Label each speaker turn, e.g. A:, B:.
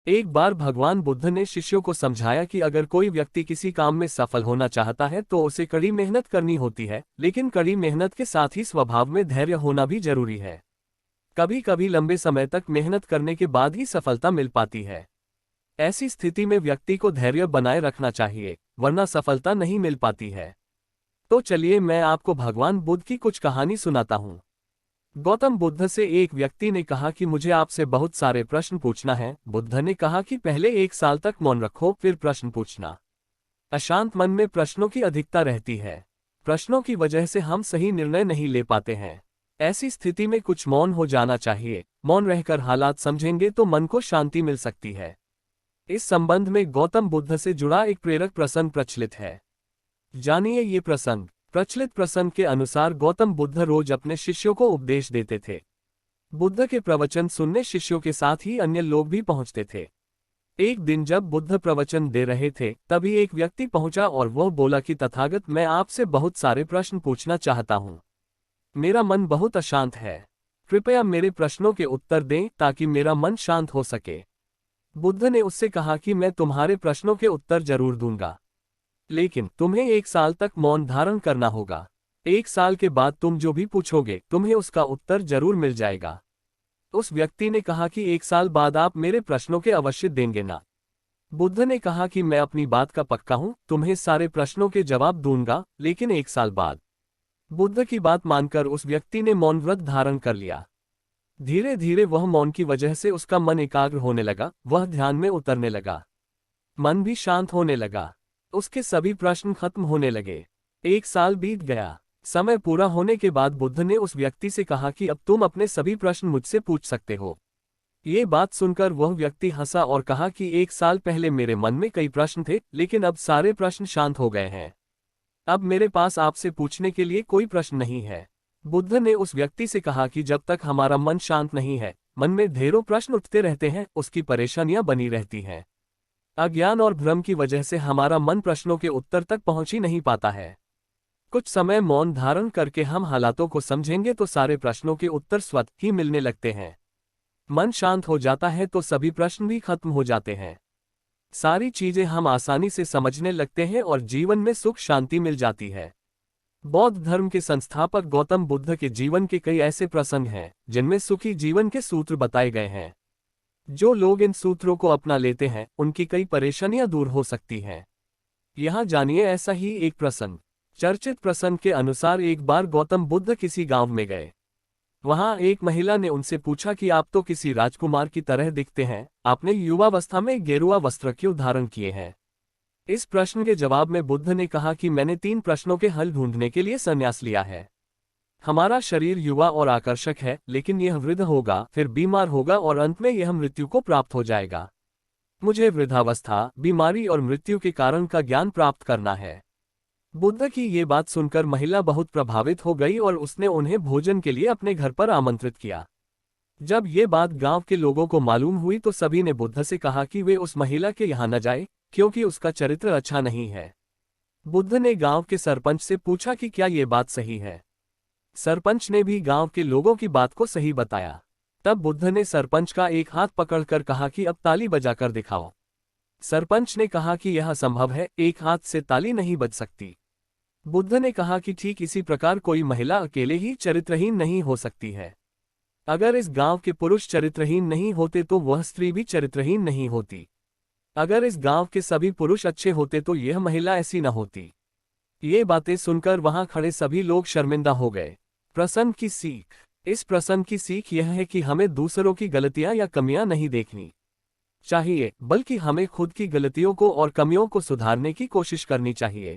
A: एक बार भगवान बुद्ध ने शिष्यों को समझाया कि अगर कोई व्यक्ति किसी काम में सफल होना चाहता है तो उसे कड़ी मेहनत करनी होती है, लेकिन कड़ी मेहनत के साथ ही स्वभाव में धैर्य होना भी जरूरी है। कभी कभी लंबे समय तक मेहनत करने के बाद ही सफलता मिल पाती है। ऐसी स्थिति में व्यक्ति को धैर्य बनाए रखना चाहिए, वरना सफलता नहीं मिल पाती है। तो चलिए मैं आपको भगवान बुद्ध की कुछ कहानी सुनाता हूँ। गौतम बुद्ध से एक व्यक्ति ने कहा कि मुझे आपसे बहुत सारे प्रश्न पूछना है। बुद्ध ने कहा कि पहले 1 साल तक मौन रखो, फिर प्रश्न पूछना। अशांत मन में प्रश्नों की अधिकता रहती है। प्रश्नों की वजह से हम सही निर्णय नहीं ले पाते हैं। ऐसी स्थिति में कुछ मौन हो जाना चाहिए। मौन रहकर हालात समझेंगे तो मन को शांति मिल सकती है। इस संबंध में गौतम बुद्ध से जुड़ा एक प्रेरक प्रसंग प्रचलित है। जानिए ये प्रसंग। प्रचलित प्रसंग के अनुसार गौतम बुद्ध रोज अपने शिष्यों को उपदेश देते थे। बुद्ध के प्रवचन सुनने शिष्यों के साथ ही अन्य लोग भी पहुंचते थे। एक दिन जब बुद्ध प्रवचन दे रहे थे, तभी एक व्यक्ति पहुंचा और वह बोला कि तथागत, मैं आपसे बहुत सारे प्रश्न पूछना चाहता हूं। मेरा मन बहुत अशांत है। कृपया मेरे प्रश्नों के उत्तर दें ताकि मेरा मन शांत हो सके। बुद्ध ने उससे कहा कि मैं तुम्हारे प्रश्नों के उत्तर जरूर दूंगा, लेकिन तुम्हें 1 साल तक मौन धारण करना होगा। 1 साल के बाद तुम जो भी पूछोगे तुम्हें उसका उत्तर जरूर मिल जाएगा। उस व्यक्ति ने कहा कि 1 साल बाद आप मेरे प्रश्नों के अवश्य देंगे ना। बुद्ध ने कहा कि मैं अपनी बात का पक्का हूं, तुम्हें सारे प्रश्नों के जवाब दूंगा, लेकिन 1 साल बाद। बुद्ध की बात मानकर उस व्यक्ति ने मौन व्रत धारण कर लिया। धीरे धीरे वह मौन की वजह से उसका मन एकाग्र होने लगा, वह ध्यान में उतरने लगा। मन भी शांत होने लगा। उसके सभी प्रश्न खत्म होने लगे। 1 साल बीत गया। समय पूरा होने के बाद बुद्ध ने उस व्यक्ति से कहा कि अब तुम अपने सभी प्रश्न मुझसे पूछ सकते हो। ये बात सुनकर वह व्यक्ति हंसा और कहा कि 1 साल पहले मेरे मन में कई प्रश्न थे, लेकिन अब सारे प्रश्न शांत हो गए हैं। अब मेरे पास आपसे पूछने के लिए कोई प्रश्न नहीं है। बुद्ध ने उस व्यक्ति से कहा कि जब तक हमारा मन शांत नहीं है, मन में ढेरों प्रश्न उठते रहते हैं, उसकी परेशानियां बनी रहती हैं। अज्ञान और भ्रम की वजह से हमारा मन प्रश्नों के उत्तर तक पहुंच ही नहीं पाता है। कुछ समय मौन धारण करके हम हालातों को समझेंगे तो सारे प्रश्नों के उत्तर स्वतः ही मिलने लगते हैं। मन शांत हो जाता है तो सभी प्रश्न भी खत्म हो जाते हैं। सारी चीजें हम आसानी से समझने लगते हैं और जीवन में सुख शांति मिल जाती है। बौद्ध धर्म के संस्थापक गौतम बुद्ध के जीवन के कई ऐसे प्रसंग हैं जिनमें सुखी जीवन के सूत्र बताए गए हैं। जो लोग इन सूत्रों को अपना लेते हैं उनकी कई परेशानियां दूर हो सकती हैं। यहाँ जानिए ऐसा ही एक प्रसंग। चर्चित प्रसंग के अनुसार एक बार गौतम बुद्ध किसी गांव में गए। वहां एक महिला ने उनसे पूछा कि आप तो किसी राजकुमार की तरह दिखते हैं, आपने युवावस्था में गेरुआ वस्त्र क्यों धारण किए हैं? इस प्रश्न के जवाब में बुद्ध ने कहा कि मैंने 3 प्रश्नों के हल ढूंढने के लिए संन्यास लिया है। हमारा शरीर युवा और आकर्षक है, लेकिन यह वृद्ध होगा, फिर बीमार होगा और अंत में यह मृत्यु को प्राप्त हो जाएगा। मुझे वृद्धावस्था, बीमारी और मृत्यु के कारण का ज्ञान प्राप्त करना है। बुद्ध की ये बात सुनकर महिला बहुत प्रभावित हो गई और उसने उन्हें भोजन के लिए अपने घर पर आमंत्रित किया। जब ये बात गांव के लोगों को मालूम हुई तो सभी ने बुद्ध से कहा कि वे उस महिला के यहाँ न जाएं, क्योंकि उसका चरित्र अच्छा नहीं है। बुद्ध ने गांव के सरपंच से पूछा कि क्या ये बात सही है। सरपंच ने भी गांव के लोगों की बात को सही बताया। तब बुद्ध ने सरपंच का एक हाथ पकड़कर कहा कि अब ताली बजाकर दिखाओ। सरपंच ने कहा कि यह असंभव है, एक हाथ से ताली नहीं बज सकती। बुद्ध ने कहा कि ठीक इसी प्रकार कोई महिला अकेले ही चरित्रहीन नहीं हो सकती है। अगर इस गांव के पुरुष चरित्रहीन नहीं होते तो वह स्त्री भी चरित्रहीन नहीं होती। अगर इस गांव के सभी पुरुष अच्छे होते तो यह महिला ऐसी न होती। ये बातें सुनकर वहां खड़े सभी लोग शर्मिंदा हो गए। प्रसंग की सीख। इस प्रसंग की सीख यह है कि हमें दूसरों की गलतियां या कमियां नहीं देखनी चाहिए, बल्कि हमें खुद की गलतियों को और कमियों को सुधारने की कोशिश करनी चाहिए।